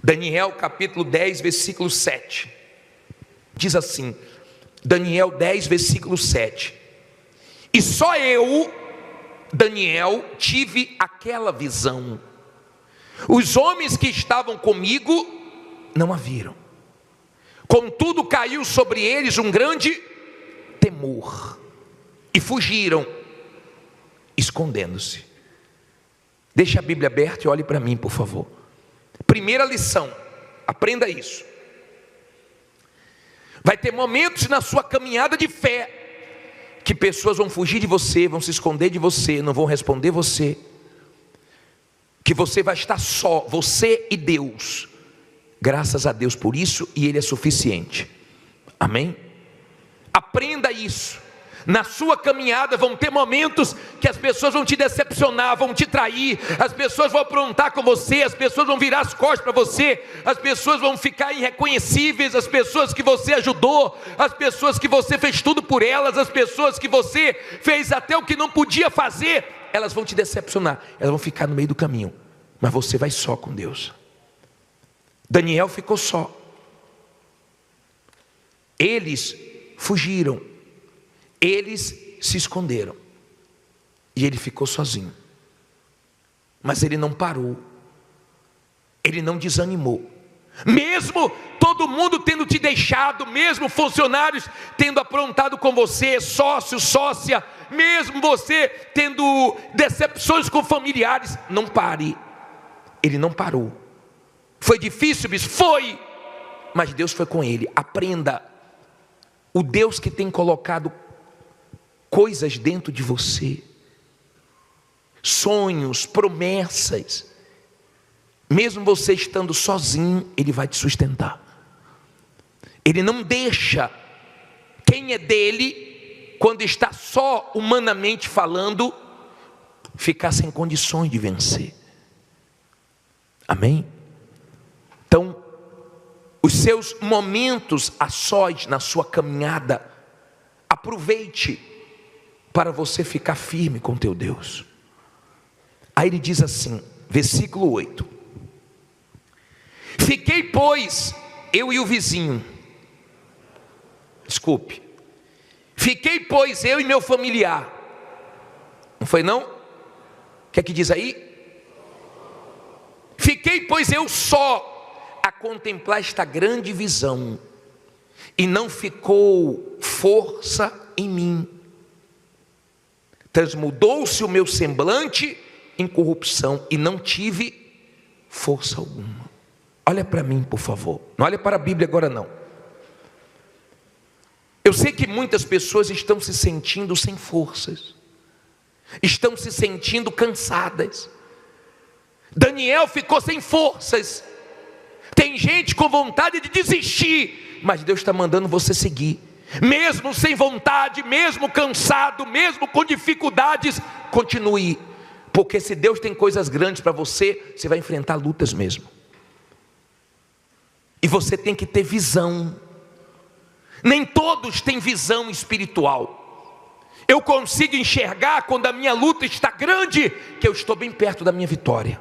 Daniel capítulo 10, versículo 7. Diz assim, Daniel 10, versículo 7. E só eu, Daniel, tive aquela visão. Os homens que estavam comigo não a viram. Contudo, caiu sobre eles um grande temor e fugiram, escondendo-se. Deixe a Bíblia aberta e olhe para mim, por favor. Primeira lição, aprenda isso. Vai ter momentos na sua caminhada de fé que pessoas vão fugir de você, vão se esconder de você, não vão responder você, que você vai estar só, você e Deus. Graças a Deus por isso, e Ele é suficiente. Amém? Aprenda isso. Na sua caminhada vão ter momentos que as pessoas vão te decepcionar, vão te trair, as pessoas vão aprontar com você, as pessoas vão virar as costas para você, as pessoas vão ficar irreconhecíveis, as pessoas que você ajudou, as pessoas que você fez tudo por elas, as pessoas que você fez até o que não podia fazer, elas vão te decepcionar, elas vão ficar no meio do caminho, mas você vai só com Deus. Daniel ficou só. Eles fugiram, eles se esconderam, e ele ficou sozinho. Mas ele não parou, ele não desanimou. Mesmo todo mundo tendo te deixado, mesmo funcionários tendo aprontado com você, sócio, sócia, mesmo você tendo decepções com familiares, não pare. Ele não parou. Foi difícil, bispo? Foi, mas Deus foi com ele. Aprenda, o Deus que tem colocado coisas dentro de você, sonhos, promessas, mesmo você estando sozinho, Ele vai te sustentar. Ele não deixa quem é dele, quando está só humanamente falando, ficar sem condições de vencer. Amém? Então, os seus momentos a sós na sua caminhada, aproveite para você ficar firme com teu Deus. Aí ele diz assim, versículo 8: fiquei, pois, eu e o vizinho, fiquei, pois, eu e meu familiar. Não foi não? O que é que diz aí? Fiquei, pois, eu só a contemplar esta grande visão, e não ficou força em mim. Transmudou-se o meu semblante em corrupção, e não tive força alguma. Olha para mim, por favor. Não olha para a Bíblia agora não. Eu sei que muitas pessoas estão se sentindo sem forças, estão se sentindo cansadas. Daniel ficou sem forças. Tem gente com vontade de desistir, mas Deus está mandando você seguir. Mesmo sem vontade, mesmo cansado, mesmo com dificuldades, continue. Porque se Deus tem coisas grandes para você, você vai enfrentar lutas mesmo. E você tem que ter visão. Nem todos têm visão espiritual. Eu consigo enxergar quando a minha luta está grande, que eu estou bem perto da minha vitória.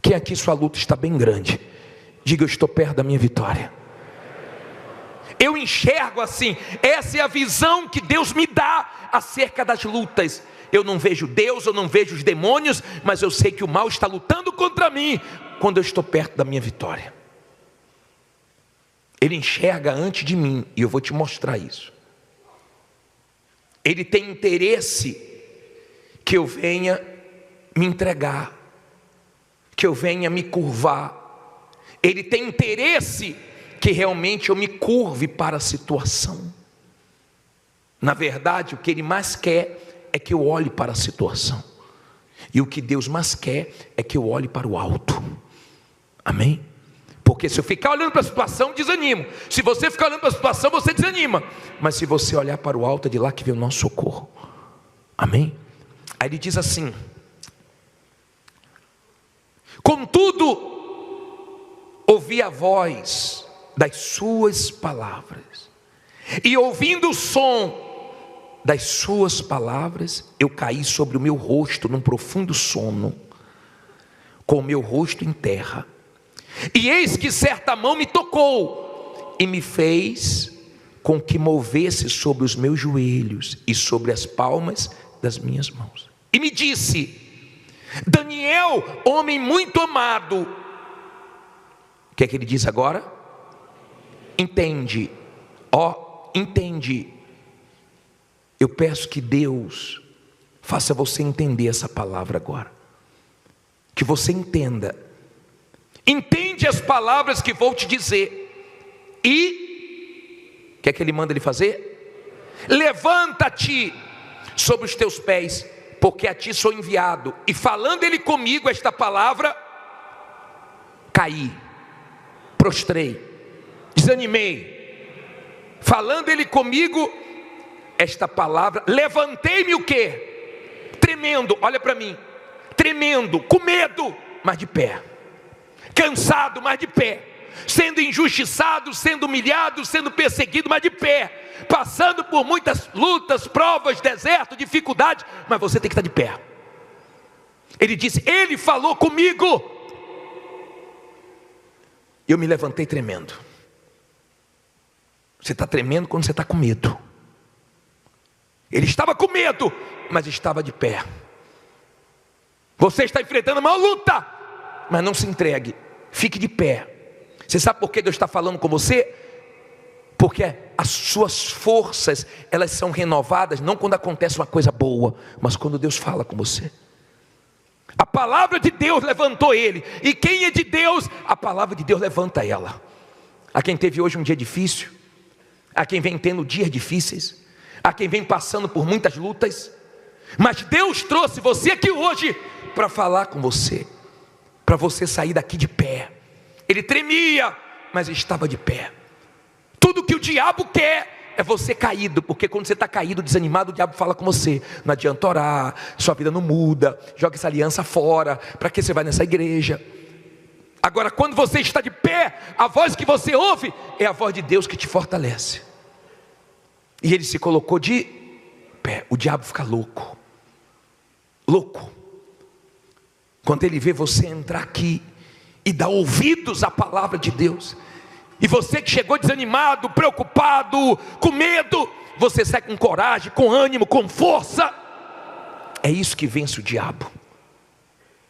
Quem aqui sua luta está bem grande? Diga, eu estou perto da minha vitória. Eu enxergo assim, essa é a visão que Deus me dá acerca das lutas. Eu não vejo Deus, eu não vejo os demônios, mas eu sei que o mal está lutando contra mim, quando eu estou perto da minha vitória. Ele enxerga antes de mim, e eu vou te mostrar isso. Ele tem interesse que eu venha me entregar, que eu venha me curvar. Ele tem interesse que realmente eu me curve para a situação. Na verdade, o que Ele mais quer é que eu olhe para a situação. E o que Deus mais quer é que eu olhe para o alto. Amém? Porque se eu ficar olhando para a situação, desanimo. Se você ficar olhando para a situação, você desanima. Mas se você olhar para o alto, é de lá que vem o nosso socorro. Amém? Aí ele diz assim: contudo, ouvi a voz das suas palavras, e ouvindo o som das suas palavras, eu caí sobre o meu rosto num profundo sono, com o meu rosto em terra. E eis que certa mão me tocou e me fez com que movesse sobre os meus joelhos e sobre as palmas das minhas mãos. E me disse: Daniel, homem muito amado. O que é que ele diz agora? Entende, entende. Eu peço que Deus faça você entender essa palavra agora. Que você entenda. Entende as palavras que vou te dizer. E o que é que ele manda ele fazer? Levanta-te sobre os teus pés, porque a ti sou enviado. E falando ele comigo esta palavra, caí, prostrei, desanimei. Falando ele comigo esta palavra, levantei-me o quê? Tremendo, olha para mim, tremendo, com medo, mas de pé, cansado, mas de pé, sendo injustiçado, sendo humilhado, sendo perseguido, mas de pé, passando por muitas lutas, provas, deserto, dificuldade, mas você tem que estar de pé. Ele disse, ele falou comigo. Eu me levantei tremendo. Você está tremendo quando você está com medo. Ele estava com medo, mas estava de pé. Você está enfrentando uma luta, mas não se entregue, fique de pé. Você sabe por que Deus está falando com você? Porque as suas forças, elas são renovadas, não quando acontece uma coisa boa, mas quando Deus fala com você. A palavra de Deus levantou ele, e quem é de Deus, a palavra de Deus levanta ela. A quem teve hoje um dia difícil, a quem vem tendo dias difíceis, a quem vem passando por muitas lutas, mas Deus trouxe você aqui hoje para falar com você, para você sair daqui de pé. Ele tremia, mas estava de pé. Tudo que o diabo quer é você caído, porque quando você está caído, desanimado, o diabo fala com você: não adianta orar, sua vida não muda, joga essa aliança fora, para que você vai nessa igreja? Agora, quando você está de pé, a voz que você ouve é a voz de Deus que te fortalece. E ele se colocou de pé. O diabo fica louco, louco, quando ele vê você entrar aqui e dar ouvidos à palavra de Deus. E você que chegou desanimado, preocupado, com medo, você sai com coragem, com ânimo, com força. É isso que vence o diabo.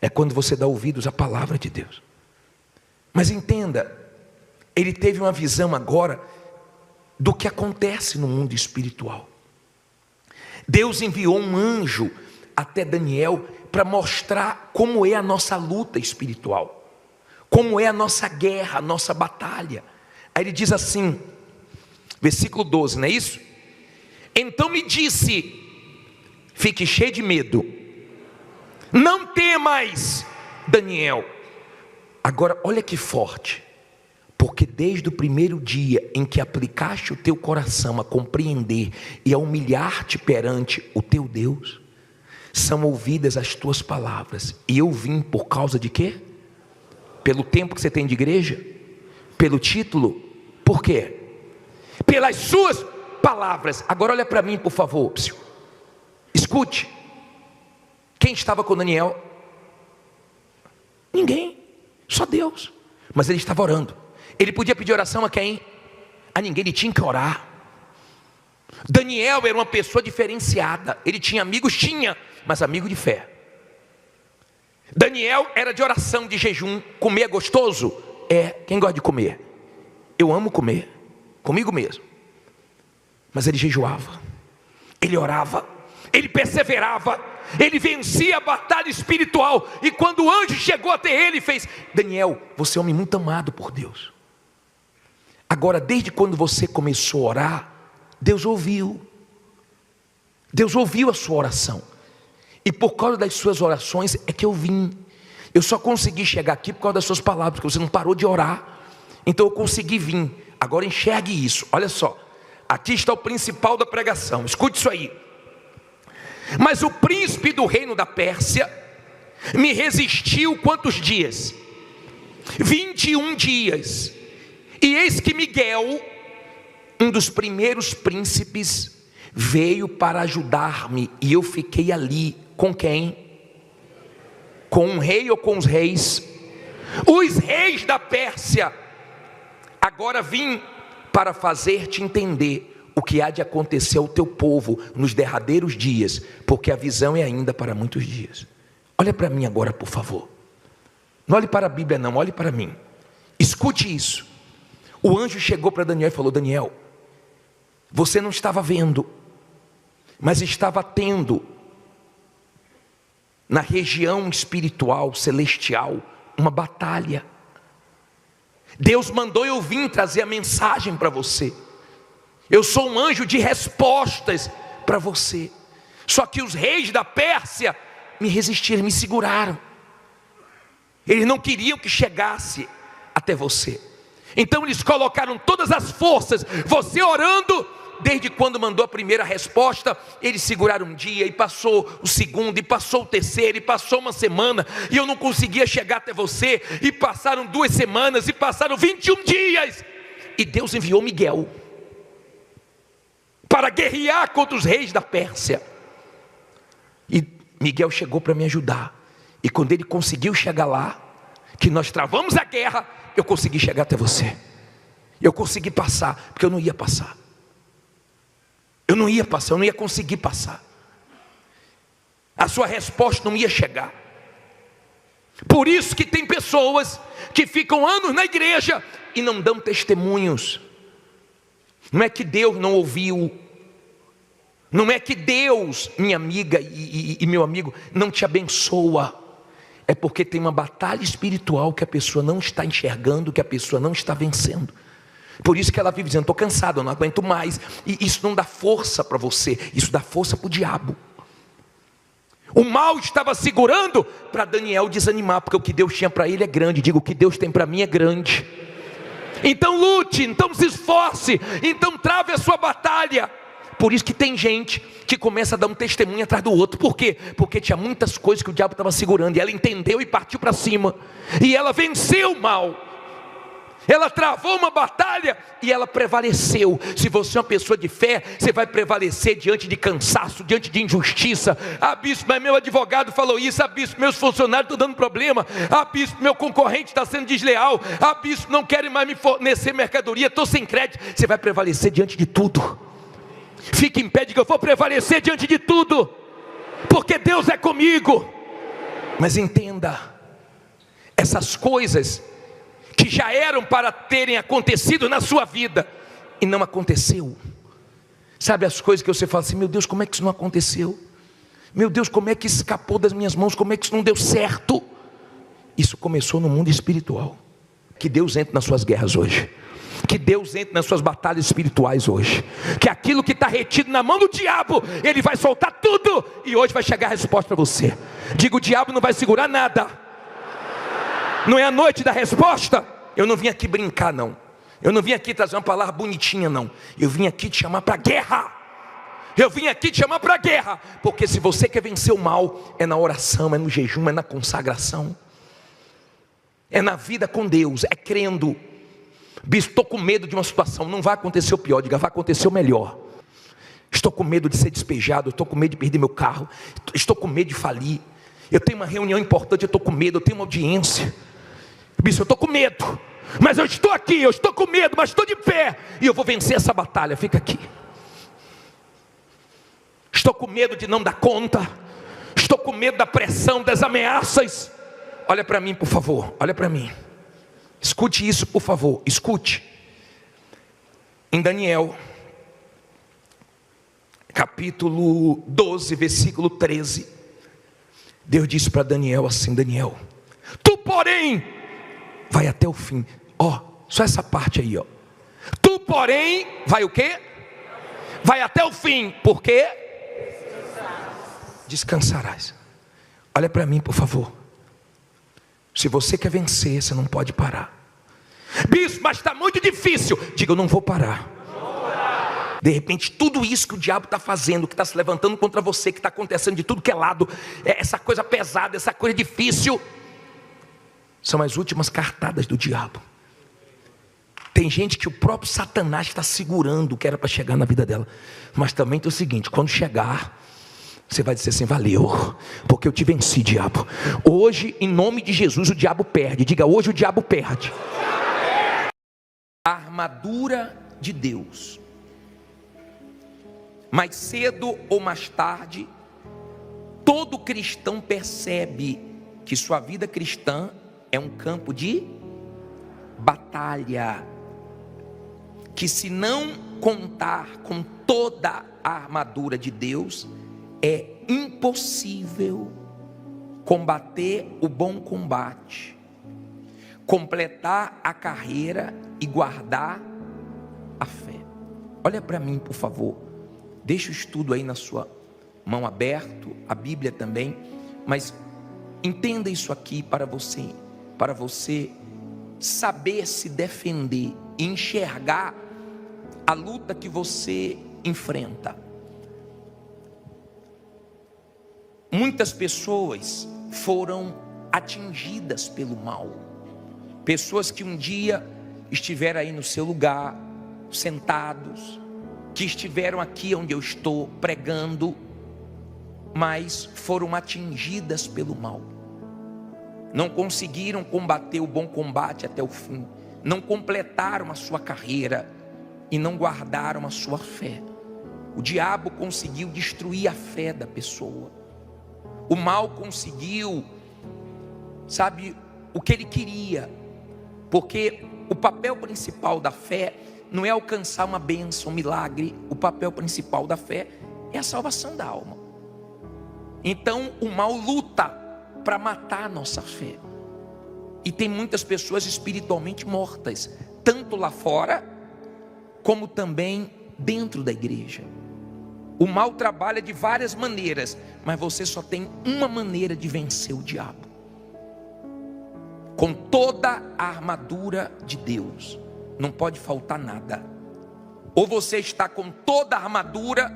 É quando você dá ouvidos à palavra de Deus. Mas entenda, ele teve uma visão agora do que acontece no mundo espiritual. Deus enviou um anjo até Daniel para mostrar como é a nossa luta espiritual, como é a nossa guerra, a nossa batalha. Aí ele diz assim, versículo 12, não é isso? Então me disse, fique cheio de medo, não temas, Daniel. Agora olha que forte, porque desde o primeiro dia em que aplicaste o teu coração a compreender e a humilhar-te perante o teu Deus, são ouvidas as tuas palavras. E eu vim por causa de quê? Pelo tempo que você tem de igreja? Pelo título? Por quê? Pelas suas palavras. Agora olha para mim, por favor. Escute. Quem estava com Daniel? Ninguém, só Deus. Mas ele estava orando. Ele podia pedir oração a quem? A ninguém, ele tinha que orar. Daniel era uma pessoa diferenciada. Ele tinha amigos? Tinha, mas amigo de fé. Daniel era de oração, de jejum. Comer é gostoso? É. Quem gosta de comer? Eu amo comer, comigo mesmo. Mas ele jejuava, ele orava, ele perseverava, ele vencia a batalha espiritual. E quando o anjo chegou até ele, fez: Daniel, você é um homem muito amado por Deus. Agora, desde quando você começou a orar, Deus ouviu a sua oração. E por causa das suas orações é que eu vim. Eu só consegui chegar aqui por causa das suas palavras, porque você não parou de orar. Então eu consegui vir. Agora enxergue isso, olha só. Aqui está o principal da pregação, escute isso aí. Mas o príncipe do reino da Pérsia me resistiu quantos dias? 21 dias. E eis que Miguel, um dos primeiros príncipes, veio para ajudar-me. E eu fiquei ali, com quem? Com um rei ou com os reis? Os reis da Pérsia, agora vim para fazer-te entender o que há de acontecer ao teu povo nos derradeiros dias, porque a visão é ainda para muitos dias. Olha para mim agora, por favor. Não olhe para a Bíblia não, olhe para mim. Escute isso. O anjo chegou para Daniel e falou: Daniel, você não estava vendo, mas estava tendo na região espiritual, celestial, uma batalha. Deus mandou eu vim trazer a mensagem para você. Eu sou um anjo de respostas para você. Só que os reis da Pérsia me resistiram, me seguraram. Eles não queriam que chegasse até você. Então eles colocaram todas as forças, você orando. Desde quando mandou a primeira resposta, eles seguraram um dia, e passou o segundo, e passou o terceiro, e passou uma semana, e eu não conseguia chegar até você, e passaram 2 semanas, e passaram 21 dias, e Deus enviou Miguel para guerrear contra os reis da Pérsia. E Miguel chegou para me ajudar, e quando ele conseguiu chegar lá, que nós travamos a guerra, eu consegui chegar até você. Eu consegui passar, porque eu não ia passar. Eu não ia passar, eu não ia conseguir passar. A sua resposta não ia chegar. Por isso que tem pessoas que ficam anos na igreja e não dão testemunhos. Não é que Deus não ouviu. Não é que Deus, minha amiga e meu amigo, não te abençoa. É porque tem uma batalha espiritual que a pessoa não está enxergando, que a pessoa não está vencendo. Por isso que ela vive dizendo: estou cansada, eu não aguento mais. E isso não dá força para você, isso dá força para o diabo. O mal estava segurando para Daniel desanimar, porque o que Deus tinha para ele é grande. Digo, o que Deus tem para mim é grande. Então lute, então se esforce, então trave a sua batalha. Por isso que tem gente que começa a dar um testemunho atrás do outro. Por quê? Porque tinha muitas coisas que o diabo estava segurando, e ela entendeu e partiu para cima, e ela venceu o mal. Ela travou uma batalha e ela prevaleceu. Se você é uma pessoa de fé, você vai prevalecer diante de cansaço, diante de injustiça. Ah, bispo, mas meu advogado falou isso. Ah, bispo, meus funcionários estão dando problema. Ah, bispo, meu concorrente está sendo desleal. Ah, bispo, não querem mais me fornecer mercadoria, estou sem crédito. Você vai prevalecer diante de tudo. Fique em pé, diga: eu vou prevalecer diante de tudo, porque Deus é comigo. Mas entenda, essas coisas que já eram para terem acontecido na sua vida e não aconteceu. Sabe as coisas que você fala assim: meu Deus, como é que isso não aconteceu? Meu Deus, como é que isso escapou das minhas mãos? Como é que isso não deu certo? Isso começou no mundo espiritual. Que Deus entre nas suas guerras hoje. Que Deus entre nas suas batalhas espirituais hoje. Que aquilo que está retido na mão do diabo, ele vai soltar tudo, e hoje vai chegar a resposta para você. Diga: o diabo não vai segurar nada. Não é a noite da resposta? Eu não vim aqui brincar não. Eu não vim aqui trazer uma palavra bonitinha não. Eu vim aqui te chamar para a guerra. Eu vim aqui te chamar para a guerra. Porque se você quer vencer o mal, é na oração, é no jejum, é na consagração, é na vida com Deus, é crendo. Bispo, estou com medo de uma situação. Não vai acontecer o pior, diga: vai acontecer o melhor. Estou com medo de ser despejado, estou com medo de perder meu carro, estou com medo de falir. Eu tenho uma reunião importante, eu estou com medo, eu tenho uma audiência. Bispo, eu estou com medo, mas eu estou aqui, eu estou com medo, mas estou de pé, e eu vou vencer essa batalha. Fica aqui. Estou com medo de não dar conta, estou com medo da pressão, das ameaças. Olha para mim, por favor, olha para mim. Escute isso, por favor, escute. Em Daniel, capítulo 12, versículo 13, Deus disse para Daniel assim: Daniel, tu porém vai até o fim. Ó, só essa parte aí, ó. Tu porém vai o quê? Vai até o fim. Por quê? Descansarás. Olha para mim, por favor. Se você quer vencer, você não pode parar. Bispo, mas está muito difícil. Diga: eu não vou parar. De repente tudo isso que o diabo está fazendo, que está se levantando contra você, que está acontecendo de tudo que é lado, essa coisa pesada, essa coisa difícil, são as últimas cartadas do diabo. Tem gente que o próprio Satanás está segurando o que era para chegar na vida dela. Mas também tem o seguinte: quando chegar, Você vai dizer assim: valeu, porque eu te venci, diabo. Hoje, em nome de Jesus, o diabo perde. Diga: hoje o diabo perde. A armadura de Deus. Mais cedo ou mais tarde, todo cristão percebe que sua vida cristã é um campo de batalha. Que se não contar com toda a armadura de Deus, é impossível combater o bom combate, completar a carreira e guardar a fé. Olha para mim, por favor. Deixa o estudo aí na sua mão aberto, a Bíblia também, mas entenda isso aqui para você saber se defender e enxergar a luta que você enfrenta. Muitas pessoas foram atingidas pelo mal. Pessoas que um dia estiveram aí no seu lugar, sentados, que estiveram aqui onde eu estou pregando, mas foram atingidas pelo mal. Não conseguiram combater o bom combate até o fim, não completaram a sua carreira e não guardaram a sua fé. O diabo conseguiu destruir a fé da pessoa. O mal conseguiu, sabe, o que ele queria, porque o papel principal da fé não é alcançar uma bênção, um milagre. O papel principal da fé é a salvação da alma. Então o mal luta para matar a nossa fé. E tem muitas pessoas espiritualmente mortas, tanto lá fora, como também dentro da igreja. O mal trabalha de várias maneiras, mas você só tem uma maneira de vencer o diabo: com toda a armadura de Deus. Não pode faltar nada. Ou você está com toda a armadura,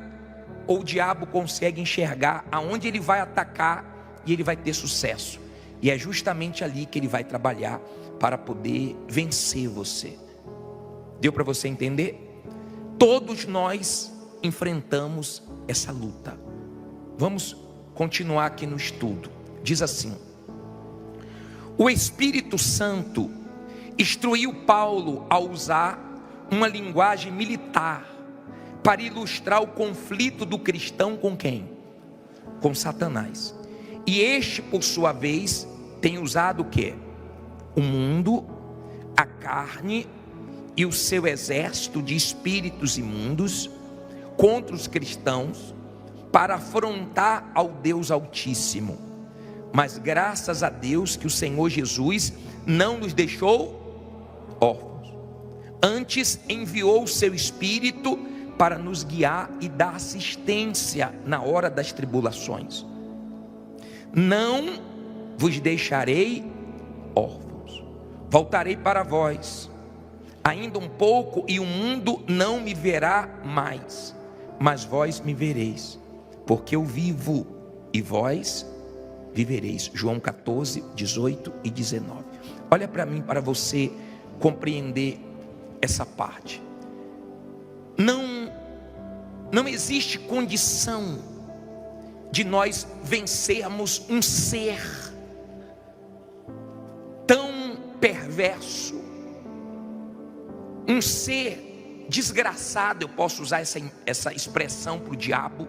ou o diabo consegue enxergar aonde ele vai atacar e ele vai ter sucesso. E é justamente ali que ele vai trabalhar para poder vencer você. Deu para você entender? Todos nós enfrentamos essa luta. Vamos continuar aqui no estudo. Diz assim: o Espírito Santo instruiu Paulo a usar uma linguagem militar para ilustrar o conflito do cristão com quem? Com Satanás. E este, por sua vez, tem usado o quê? O mundo, a carne e o seu exército de espíritos imundos contra os cristãos, para afrontar ao Deus Altíssimo. Mas graças a Deus que o Senhor Jesus não nos deixou órfãos. Antes enviou o seu Espírito para nos guiar e dar assistência na hora das tribulações. Não vos deixarei órfãos, voltarei para vós. Ainda um pouco e o mundo não me verá mais, mas vós me vereis, porque eu vivo e vós vivereis. João 14, 18 e 19. Olha para mim, para você compreender essa parte. Não existe condição de nós vencermos um ser tão perverso, um ser desgraçado. Eu posso usar essa expressão para o diabo.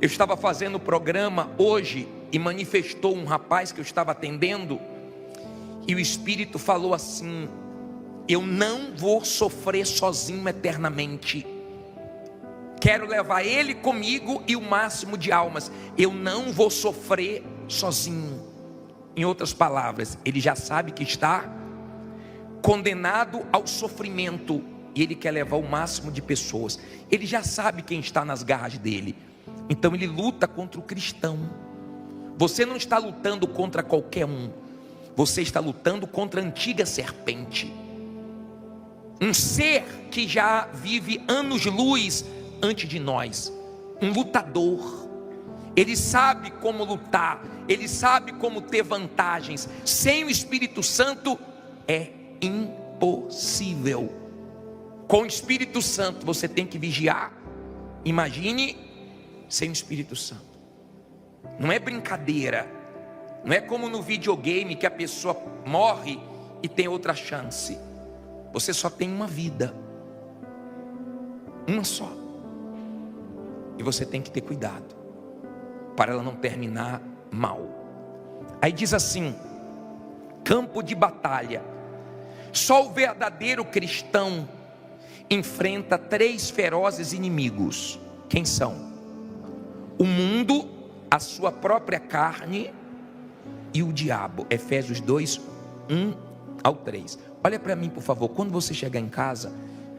Eu estava fazendo o programa hoje e manifestou um rapaz que eu estava atendendo, e o Espírito falou assim: eu não vou sofrer sozinho eternamente, quero levar ele comigo e o máximo de almas. Eu não vou sofrer sozinho. Em outras palavras, ele já sabe que está condenado ao sofrimento e ele quer levar o máximo de pessoas. Ele já sabe quem está nas garras dele, então ele luta contra o cristão. Você não está lutando contra qualquer um, você está lutando contra a antiga serpente, um ser que já vive anos-luz antes de nós, um lutador. Ele sabe como lutar, ele sabe como ter vantagens. Sem o Espírito Santo é impossível. Com o Espírito Santo você tem que vigiar. Imagine sem o Espírito Santo. Não é brincadeira. Não é como no videogame que a pessoa morre e tem outra chance. Você só tem uma vida. Uma só. E você tem que ter cuidado para ela não terminar mal. Aí diz assim: campo de batalha. Só o verdadeiro cristão enfrenta 3 ferozes inimigos. Quem são? O mundo, a sua própria carne e o diabo. Efésios 2, 1 ao 3. Olha para mim, por favor. Quando você chegar em casa,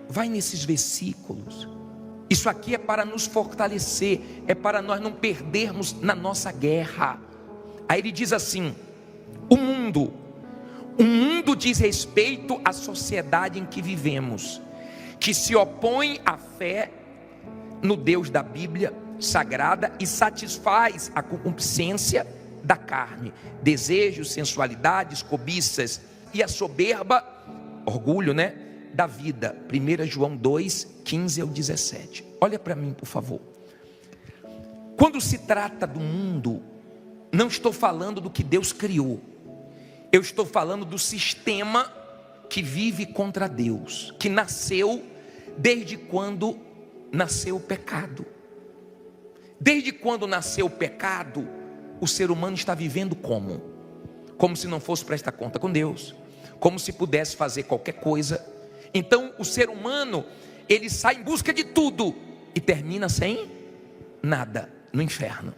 vai nesses versículos. Isso aqui é para nos fortalecer, é para nós não perdermos na nossa guerra. Aí ele diz assim: o mundo diz respeito à sociedade em que vivemos, que se opõe à fé no Deus da Bíblia Sagrada e satisfaz a concupiscência da carne, desejos, sensualidades, cobiças e a soberba, orgulho, da vida. 1 João 2, 15 ao 17. Olha para mim, por favor. Quando se trata do mundo, não estou falando do que Deus criou. Eu estou falando do sistema que vive contra Deus, que nasceu desde quando nasceu o pecado. Desde quando nasceu o pecado, o ser humano está vivendo como? Como se não fosse prestar conta com Deus, como se pudesse fazer qualquer coisa. Então o ser humano, ele sai em busca de tudo e termina sem nada, no inferno.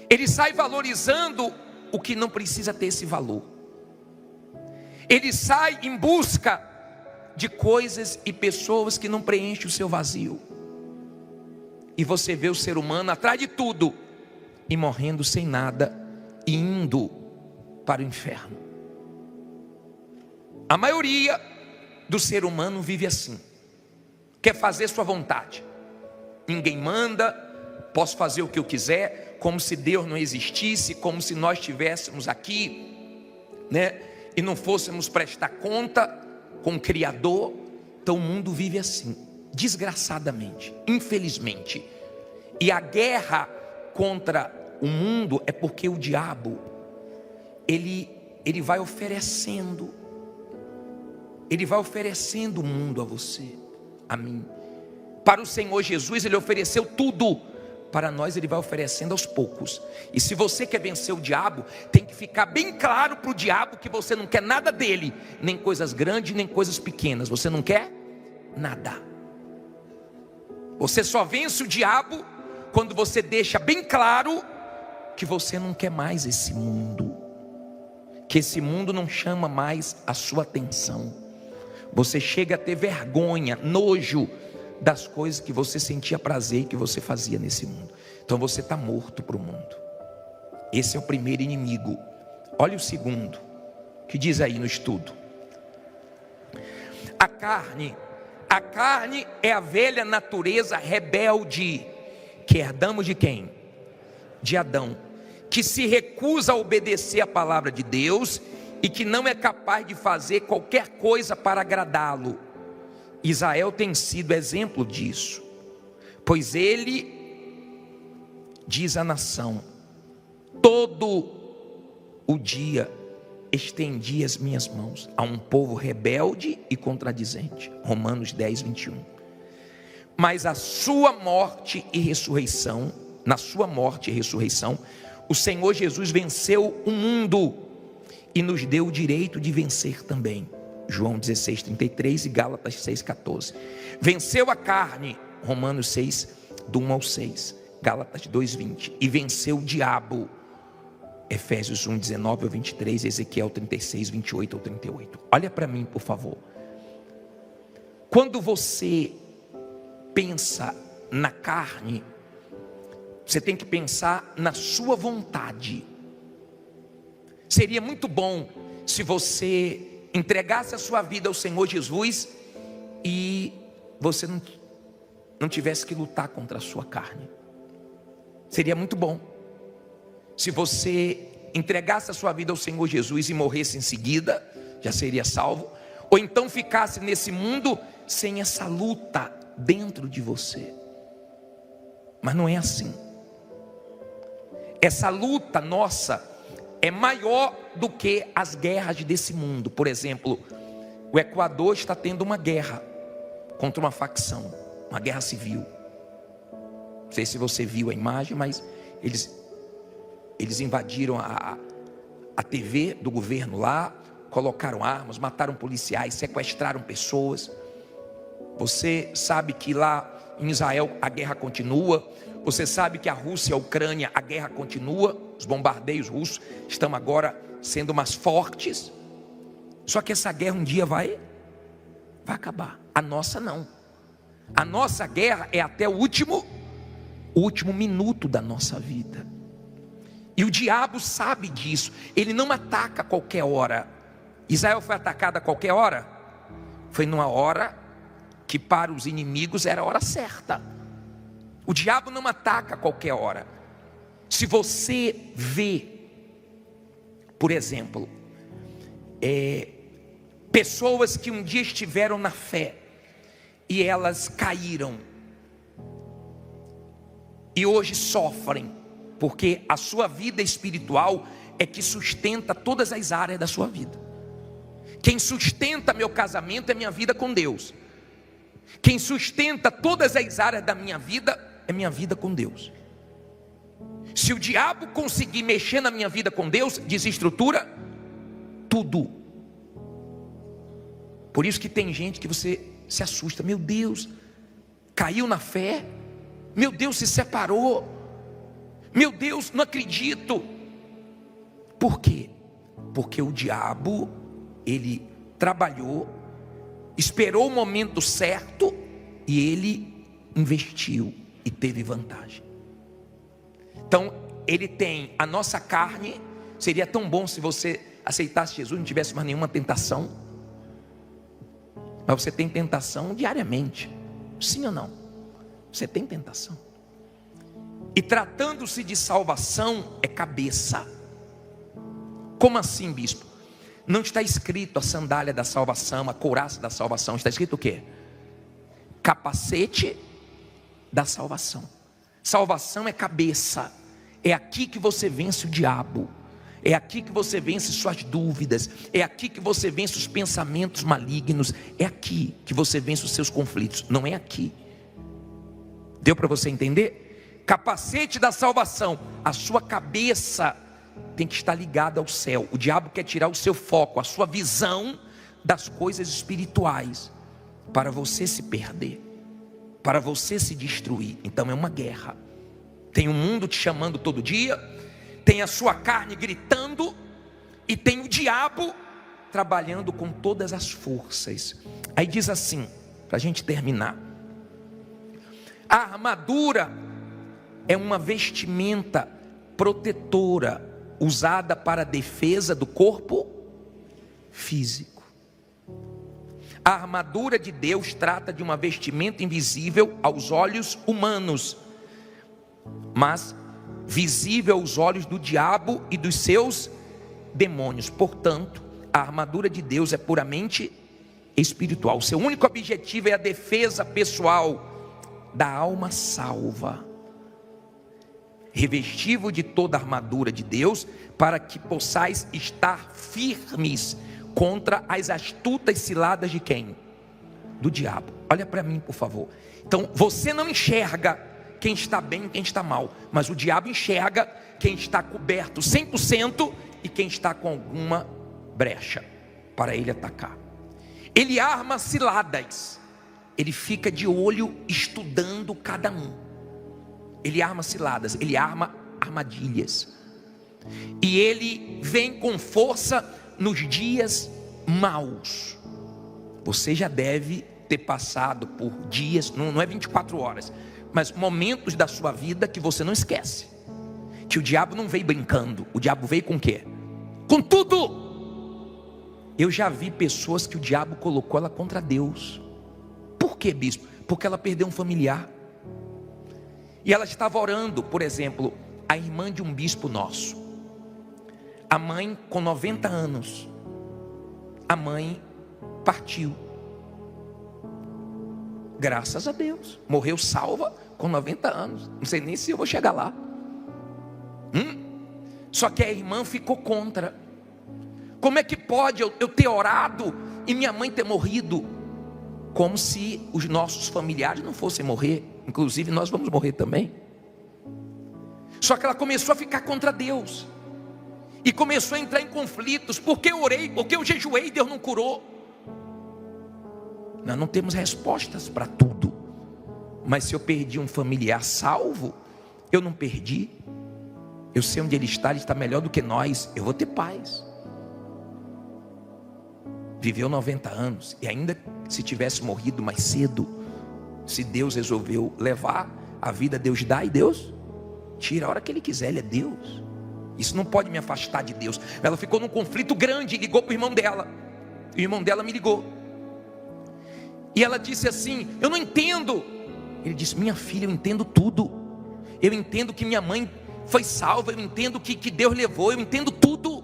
Ele sai valorizando o que não precisa ter esse valor. Ele sai em busca de coisas e pessoas que não preenchem o seu vazio. E você vê o ser humano atrás de tudo e morrendo sem nada e indo para o inferno. A maioria do ser humano vive assim, quer fazer sua vontade. Ninguém manda, posso fazer o que eu quiser, como se Deus não existisse, como se nós estivéssemos aqui, e não fôssemos prestar conta com o Criador. Então o mundo vive assim, desgraçadamente, infelizmente. E a guerra contra o mundo é porque o diabo, ele vai oferecendo o mundo a você, a mim. Para o Senhor Jesus, Ele ofereceu tudo. Para nós, Ele vai oferecendo aos poucos. E se você quer vencer o diabo, tem que ficar bem claro para o diabo que você não quer nada dele, nem coisas grandes, nem coisas pequenas. Você não quer nada. Você só vence o diabo quando você deixa bem claro que você não quer mais esse mundo, que esse mundo não chama mais a sua atenção. Você chega a ter vergonha, nojo das coisas que você sentia prazer e que você fazia nesse mundo. Então você está morto para o mundo. Esse é o primeiro inimigo. Olha o segundo, que diz aí no estudo: a carne é a velha natureza rebelde que herdamos de quem? De Adão, que se recusa a obedecer a palavra de Deus e que não é capaz de fazer qualquer coisa para agradá-lo. Israel tem sido exemplo disso, pois ele diz à nação: todo o dia estendi as minhas mãos a um povo rebelde e contradizente. Romanos 10, 21. Mas na sua morte e ressurreição, o Senhor Jesus venceu o mundo e nos deu o direito de vencer também. João 16, 33 e Gálatas 6, 14. Venceu a carne, Romanos 6, do 1 ao 6, Gálatas 2, 20. E venceu o diabo, Efésios 1, 19 ao 23, Ezequiel 36, 28 ao 38. Olha para mim, por favor. Quando você pensa na carne, você tem que pensar na sua vontade. Seria muito bom se você entregasse a sua vida ao Senhor Jesus e você não tivesse que lutar contra a sua carne. Seria muito bom se você entregasse a sua vida ao Senhor Jesus e morresse em seguida, já seria salvo. Ou então ficasse nesse mundo sem essa luta dentro de você. Mas não é assim. Essa luta nossa é maior do que as guerras desse mundo. Por exemplo, o Equador está tendo uma guerra contra uma facção, uma guerra civil. Não sei se você viu a imagem, mas eles invadiram a TV do governo lá, colocaram armas, mataram policiais, sequestraram pessoas. Você sabe que lá em Israel a guerra continua. Você sabe que a Rússia e a Ucrânia, a guerra continua. Os bombardeios russos estão agora sendo mais fortes. Só que essa guerra um dia vai acabar. A nossa não. A nossa guerra é até o último minuto da nossa vida. E o diabo sabe disso. Ele não ataca a qualquer hora. Israel foi atacado a qualquer hora? Foi numa hora que para os inimigos era a hora certa. O diabo não ataca a qualquer hora. Se você vê, por exemplo, pessoas que um dia estiveram na fé e elas caíram e hoje sofrem, porque a sua vida espiritual é que sustenta todas as áreas da sua vida. Quem sustenta meu casamento é minha vida com Deus. Quem sustenta todas as áreas da minha vida é minha vida com Deus. Se o diabo conseguir mexer na minha vida com Deus, desestrutura tudo. Por isso que tem gente que você se assusta. Meu Deus, caiu na fé. Meu Deus, se separou. Meu Deus, não acredito. Por quê? Porque o diabo, ele trabalhou, esperou o momento certo e ele investiu e teve vantagem. Então, ele tem a nossa carne. Seria tão bom se você aceitasse Jesus, não tivesse mais nenhuma tentação. Mas você tem tentação diariamente. Sim ou não? Você tem tentação. E tratando-se de salvação, é cabeça. Como assim, bispo? Não está escrito a sandália da salvação, a couraça da salvação. Está escrito o quê? Capacete da salvação. Salvação é cabeça. É aqui que você vence o diabo. É aqui que você vence suas dúvidas. É aqui que você vence os pensamentos malignos. É aqui que você vence os seus conflitos. Não é aqui. Deu para você entender? Capacete da salvação. A sua cabeça tem que estar ligada ao céu. O diabo quer tirar o seu foco, a sua visão das coisas espirituais, para você se perder, para você se destruir. Então é uma guerra. Tem o mundo te chamando todo dia, tem a sua carne gritando, e tem o diabo trabalhando com todas as forças. Aí diz assim, para a gente terminar: a armadura é uma vestimenta protetora, usada para a defesa do corpo físico. A armadura de Deus trata de uma vestimenta invisível aos olhos humanos, mas visível aos olhos do diabo e dos seus demônios. Portanto, a armadura de Deus é puramente espiritual. Seu único objetivo é a defesa pessoal da alma salva. Revesti-vos de toda a armadura de Deus, para que possais estar firmes contra as astutas ciladas de quem? Do diabo. Olha para mim, por favor. Então, você não enxerga quem está bem e quem está mal, mas o diabo enxerga quem está coberto 100% e quem está com alguma brecha para ele atacar. Ele arma ciladas. Ele fica de olho estudando cada um. Ele arma ciladas, ele arma armadilhas. E ele vem com força nos dias maus. Você já deve ter passado por dias, não é 24 horas, mas momentos da sua vida que você não esquece. Que o diabo não veio brincando, o diabo veio com o quê? Com tudo. Eu já vi pessoas que o diabo colocou ela contra Deus. Por quê, bispo? Porque ela perdeu um familiar. E ela estava orando, por exemplo, a irmã de um bispo nosso. A mãe com 90 anos. A mãe partiu. Graças a Deus. Morreu salva com 90 anos, não sei nem se eu vou chegar lá. Só que a irmã ficou contra. Como é que pode eu ter orado e minha mãe ter morrido? Como se os nossos familiares não fossem morrer. Inclusive nós vamos morrer também. Só que ela começou a ficar contra Deus. E começou a entrar em conflitos. Porque eu orei, porque eu jejuei e Deus não curou. Nós não temos respostas para tudo. Mas se eu perdi um familiar salvo, eu não perdi. Eu sei onde ele está melhor do que nós. Eu vou ter paz. Viveu 90 anos. E ainda se tivesse morrido mais cedo, se Deus resolveu levar a vida, Deus dá e Deus tira a hora que Ele quiser. Ele é Deus. Isso não pode me afastar de Deus. Ela ficou num conflito grande e ligou para o irmão dela. E o irmão dela me ligou. E ela disse assim: eu não entendo. Ele disse: minha filha, eu entendo tudo. Eu entendo que minha mãe foi salva. Eu entendo que Deus levou. Eu entendo tudo.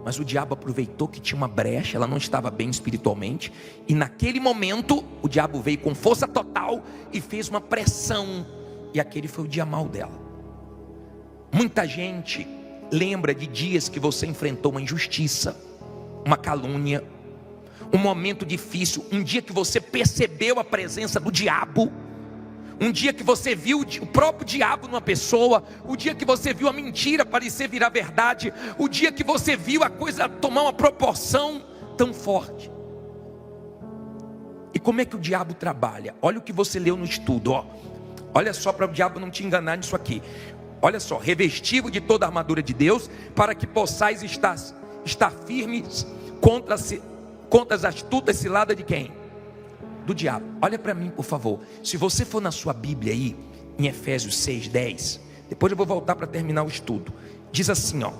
Mas o diabo aproveitou que tinha uma brecha. Ela não estava bem espiritualmente. E naquele momento o diabo veio com força total e fez uma pressão. E aquele foi o dia mau dela. Muita gente lembra de dias que você enfrentou uma injustiça, uma calúnia, um momento difícil, um dia que você percebeu a presença do diabo, um dia que você viu o próprio diabo numa pessoa, o dia que você viu a mentira parecer virar verdade, o dia que você viu a coisa tomar uma proporção tão forte. E como é que o diabo trabalha? Olha o que você leu no estudo, ó. Olha só, para o diabo não te enganar nisso aqui. Olha só: revestido de toda a armadura de Deus, para que possais estar firmes contra as astutas ciladas de quem? Do diabo. Olha para mim, por favor. Se você for na sua Bíblia aí, em Efésios 6:10, depois eu vou voltar para terminar o estudo. Diz assim, ó.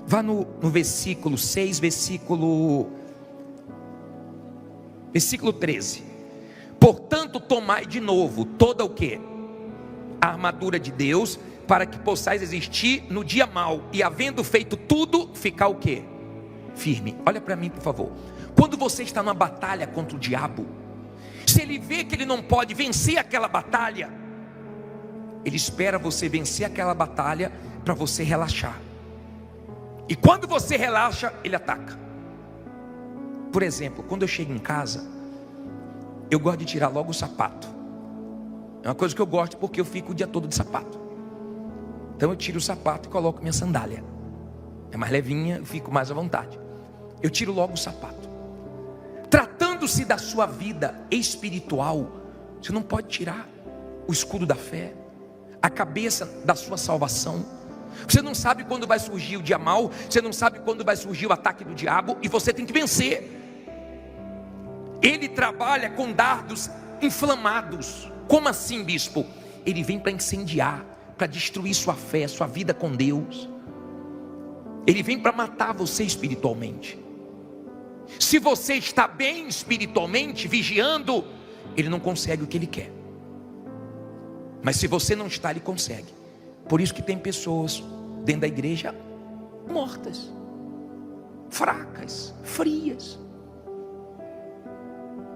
Vá no versículo 6, versículo 13. Portanto, tomai de novo toda o quê? A armadura de Deus, para que possais resistir no dia mau, e havendo feito tudo, ficar o quê? Firme. Olha para mim, por favor. Quando você está numa batalha contra o diabo, se ele vê que ele não pode vencer aquela batalha, ele espera você vencer aquela batalha para você relaxar. E quando você relaxa, ele ataca. Por exemplo, quando eu chego em casa, eu gosto de tirar logo o sapato. É uma coisa que eu gosto, porque eu fico o dia todo de sapato. Então eu tiro o sapato e coloco minha sandália. É mais levinha, eu fico mais à vontade. Eu tiro logo o sapato. Tratando-se da sua vida espiritual, você não pode tirar o escudo da fé, a cabeça da sua salvação. Você não sabe quando vai surgir o dia mau, você não sabe quando vai surgir o ataque do diabo, e você tem que vencer. Ele trabalha com dardos inflamados. Como assim, bispo? Ele vem para incendiar, para destruir sua fé, sua vida com Deus. Ele vem para matar você espiritualmente. Se você está bem espiritualmente, vigiando, ele não consegue o que ele quer. Mas se você não está, ele consegue. Por isso que tem pessoas dentro da igreja mortas, fracas, frias.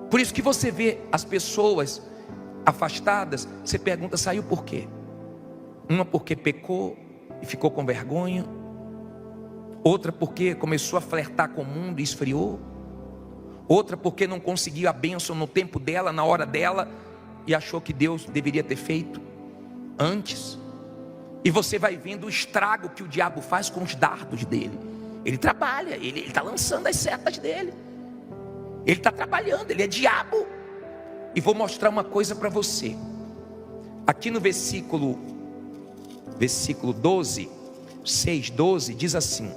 Por isso que você vê as pessoas afastadas, você pergunta: saiu por quê? Uma porque pecou e ficou com vergonha, outra porque começou a flertar com o mundo e esfriou, outra porque não conseguiu a bênção no tempo dela, na hora dela, e achou que Deus deveria ter feito antes. E você vai vendo o estrago que o diabo faz com os dardos dele. Ele trabalha, ele está lançando as setas dele. Ele está trabalhando, ele é diabo. E vou mostrar uma coisa para você. Aqui no versículo 12, 6:12, diz assim.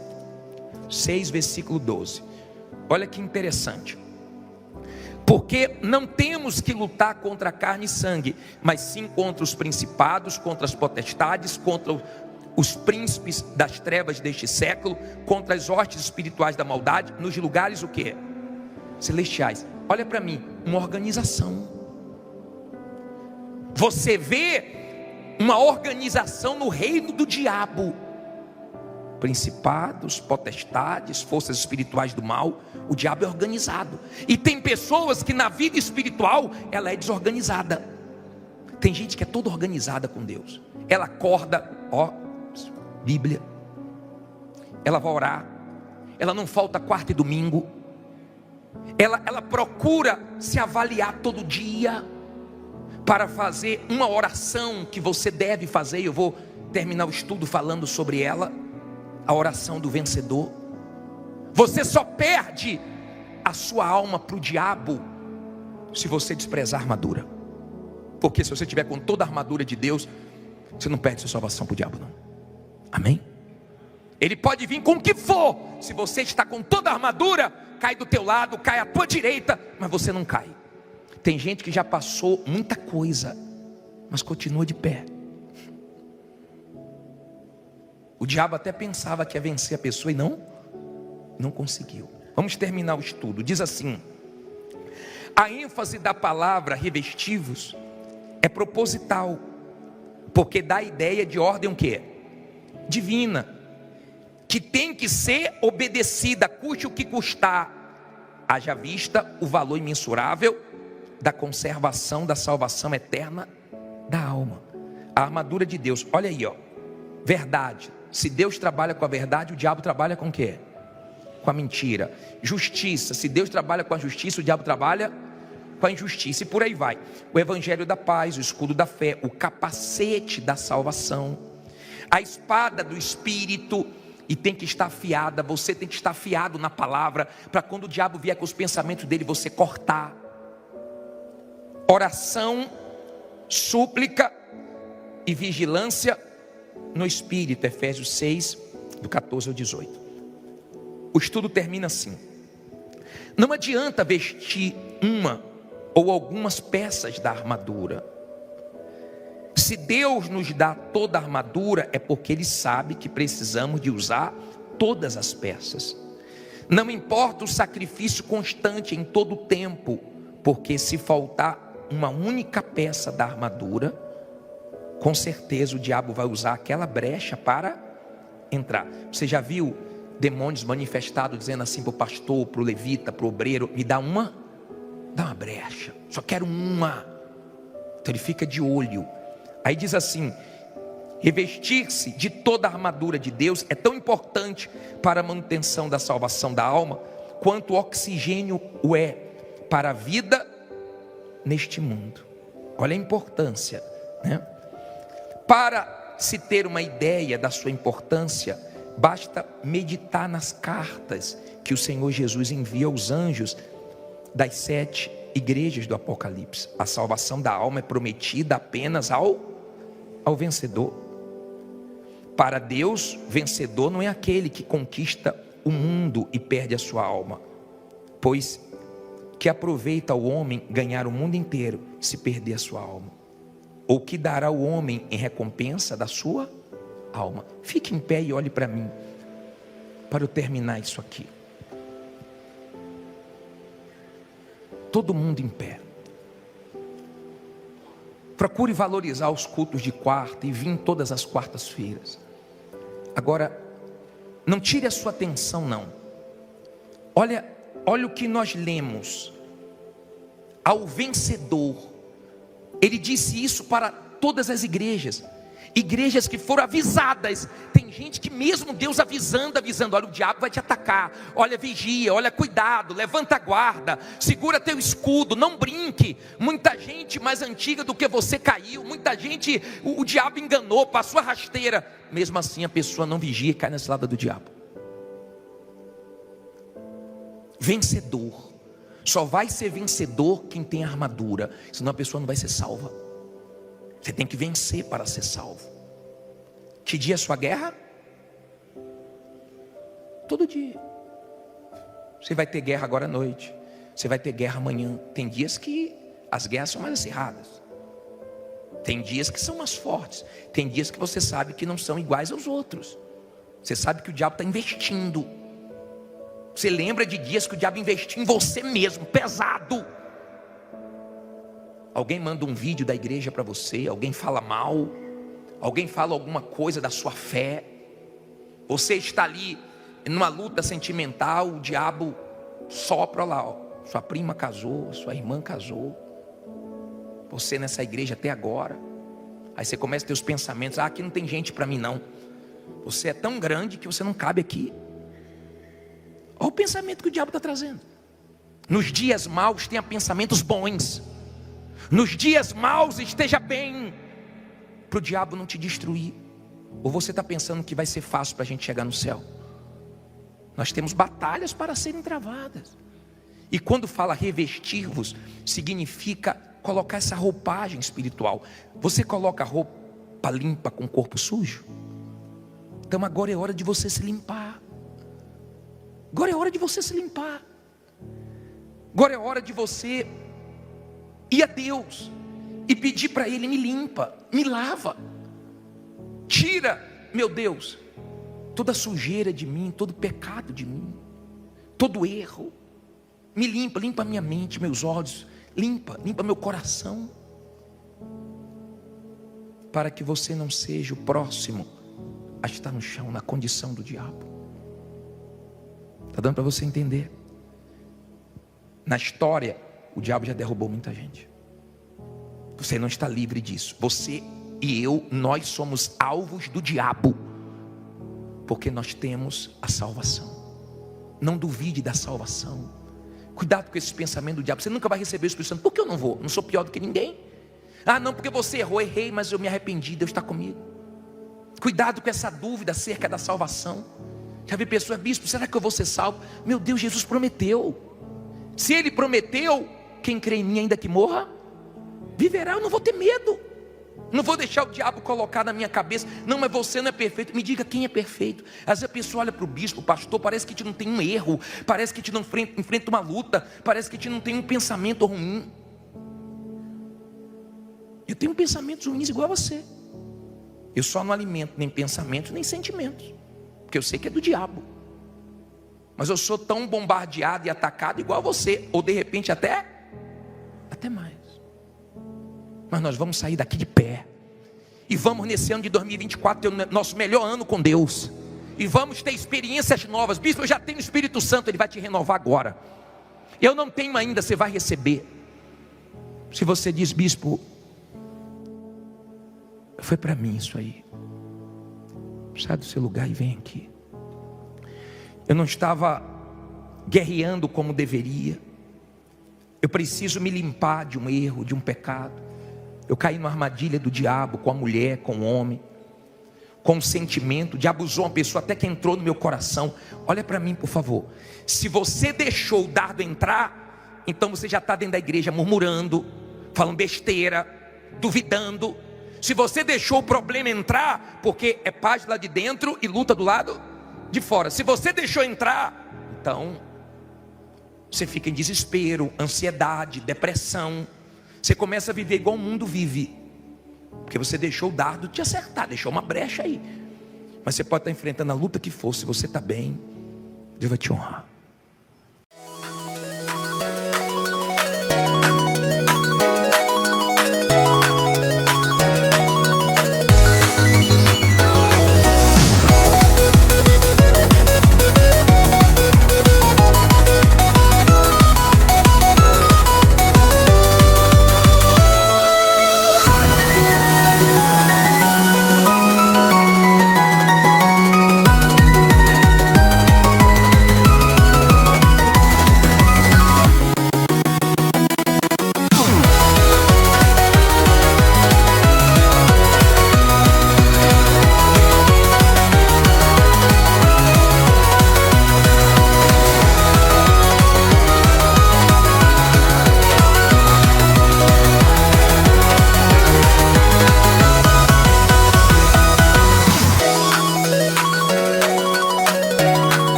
6, versículo 12. Olha que interessante. Porque não temos que lutar contra carne e sangue, mas sim contra os principados, contra as potestades, contra os príncipes das trevas deste século, contra as hostes espirituais da maldade, nos lugares o quê? Celestiais. Olha para mim, uma organização. Você vê uma organização no reino do diabo. principados, potestades, forças espirituais do mal. O diabo é organizado. E tem pessoas que na vida espiritual ela é desorganizada. Tem gente que é toda organizada com Deus. Ela acorda, Bíblia. Ela vai orar. Ela não falta quarta e domingo. Ela procura se avaliar todo dia para fazer uma oração que você deve fazer. Eu vou terminar o estudo falando sobre ela, a oração do vencedor. Você só perde a sua alma para o diabo se você desprezar a armadura. Porque se você estiver com toda a armadura de Deus, você não perde sua salvação para o diabo, não. Amém? Ele pode vir com o que for. Se você está com toda a armadura, cai do teu lado, cai à tua direita, mas você não cai. Tem gente que já passou muita coisa, mas continua de pé. O diabo até pensava que ia vencer a pessoa e não conseguiu. Vamos terminar o estudo. Diz assim: a ênfase da palavra revestivos é proposital, porque dá a ideia de ordem o quê? Divina, que tem que ser obedecida, custe o que custar, haja vista o valor imensurável da conservação da salvação eterna da alma. A armadura de Deus, olha aí, verdade. Se Deus trabalha com a verdade, o diabo trabalha com o quê? Com a mentira. Justiça, se Deus trabalha com a justiça, o diabo trabalha com a injustiça, e por aí vai. O evangelho da paz, o escudo da fé, o capacete da salvação, a espada do Espírito. E tem que estar afiada, você tem que estar afiado na palavra, para quando o diabo vier com os pensamentos dele, você cortar. Oração, súplica e vigilância no Espírito, Efésios 6, do 14 ao 18. O estudo termina assim: não adianta vestir uma ou algumas peças da armadura. Se Deus nos dá toda a armadura, é porque Ele sabe que precisamos de usar todas as peças. Não importa o sacrifício constante em todo o tempo, porque se faltar uma única peça da armadura, com certeza o diabo vai usar aquela brecha para entrar. Você já viu demônios manifestados dizendo assim para o pastor, para o levita, para o obreiro: me dá uma brecha, só quero uma. Então ele fica de olho. Aí diz assim: revestir-se de toda a armadura de Deus é tão importante para a manutenção da salvação da alma, quanto o oxigênio o é para a vida neste mundo. Olha a importância, né? Para se ter uma ideia da sua importância, basta meditar nas cartas que o Senhor Jesus envia aos anjos das 7 igrejas do Apocalipse. A salvação da alma é prometida apenas ao vencedor. Para Deus, vencedor não é aquele que conquista o mundo e perde a sua alma, pois que aproveita o homem ganhar o mundo inteiro se perder a sua alma? Ou que dará o homem em recompensa da sua alma? Fique em pé e olhe para mim, para eu terminar isso aqui. Todo mundo em pé. Procure valorizar os cultos de quarta e vir todas as quartas-feiras. Agora, não tire a sua atenção, não. Olha o que nós lemos. Ao vencedor, ele disse isso para todas as igrejas. Igrejas que foram avisadas. Tem gente que mesmo Deus avisando, olha, o diabo vai te atacar, olha, vigia, olha, cuidado, levanta a guarda, segura teu escudo, não brinque. Muita gente mais antiga do que você caiu, muita gente o diabo enganou, passou a rasteira. Mesmo assim a pessoa não vigia e cai na cilada do diabo. Vencedor, só vai ser vencedor quem tem armadura, senão a pessoa não vai ser salva. Você tem que vencer para ser salvo. Que dia é a sua guerra? Todo dia. Você vai ter guerra agora à noite, você vai ter guerra amanhã. Tem dias que as guerras são mais acirradas, tem dias que são mais fortes, tem dias que você sabe que não são iguais aos outros. Você sabe que o diabo está investindo. Você lembra de dias que o diabo investiu em você mesmo, pesado. Alguém manda um vídeo da igreja para você, alguém fala mal, alguém fala alguma coisa da sua fé, Você está ali numa luta sentimental, o diabo sopra lá, ó. Sua prima casou, sua irmã casou, você nessa igreja até agora. Aí você começa a ter os pensamentos: aqui não tem gente para mim não. Você é tão grande que você não cabe aqui. Olha o pensamento que o diabo está trazendo. Nos dias maus tenha pensamentos bons. Nos dias maus esteja bem, para o diabo não te destruir. Ou você está pensando que vai ser fácil para a gente chegar no céu? Nós temos batalhas para serem travadas. E quando fala revestir-vos, significa colocar essa roupagem espiritual. Você coloca roupa limpa com o corpo sujo? Então agora é hora de você se limpar. Agora é hora de você se limpar. Agora é hora de você ir a Deus e pedir para Ele: me limpa, me lava. Tira, meu Deus, toda sujeira de mim, todo pecado de mim, todo erro. Me limpa, limpa minha mente, meus olhos, limpa meu coração, para que você não seja o próximo a estar no chão, na condição do diabo. Está dando para você entender? Na história, o diabo já derrubou muita gente. Você não está livre disso. Você e eu, nós somos alvos do diabo, porque nós temos a salvação. Não duvide da salvação. Cuidado com esse pensamento do diabo. Você nunca vai receber o Espírito Santo. Por que eu não vou? Não sou pior do que ninguém. Ah, não, porque você errou. Errei, mas eu me arrependi. Deus está comigo. Cuidado com essa dúvida acerca da salvação. Já vi pessoas: bispo, será que eu vou ser salvo? Meu Deus, Jesus prometeu. Se Ele prometeu, quem crê em mim, ainda que morra, viverá. Eu não vou ter medo. Não vou deixar o diabo colocar na minha cabeça: não, mas você não é perfeito. Me diga quem é perfeito. Às vezes a pessoa olha para o bispo, o pastor, parece que a gente não tem um erro, parece que a gente não enfrenta uma luta, parece que a gente não tem um pensamento ruim. Eu tenho pensamentos ruins igual a você. Eu só não alimento nem pensamentos nem sentimentos, porque eu sei que é do diabo. Mas eu sou tão bombardeado e atacado igual a você, ou de repente até mais. Mas nós vamos sair daqui de pé. E vamos nesse ano de 2024 ter o nosso melhor ano com Deus. E vamos ter experiências novas. Bispo, eu já tenho o Espírito Santo, Ele vai te renovar agora. Eu não tenho ainda, você vai receber. Se você diz: bispo, foi para mim isso aí, sai do seu lugar e vem aqui. Eu não estava guerreando como deveria. Eu preciso me limpar de um erro, de um pecado. Eu caí numa armadilha do diabo, com a mulher, com o homem, com o sentimento. O diabo usou uma pessoa até que entrou no meu coração. Olha para mim, por favor. Se você deixou o dardo entrar, então você já está dentro da igreja murmurando, falando besteira, duvidando. Se você deixou o problema entrar, porque é paz lá de dentro e luta do lado de fora. Se você deixou entrar, então você fica em desespero, ansiedade, depressão. Você começa a viver igual o mundo vive, porque você deixou o dardo te acertar, deixou uma brecha aí. Mas você pode estar enfrentando a luta que for. Se você está bem, Deus vai te honrar.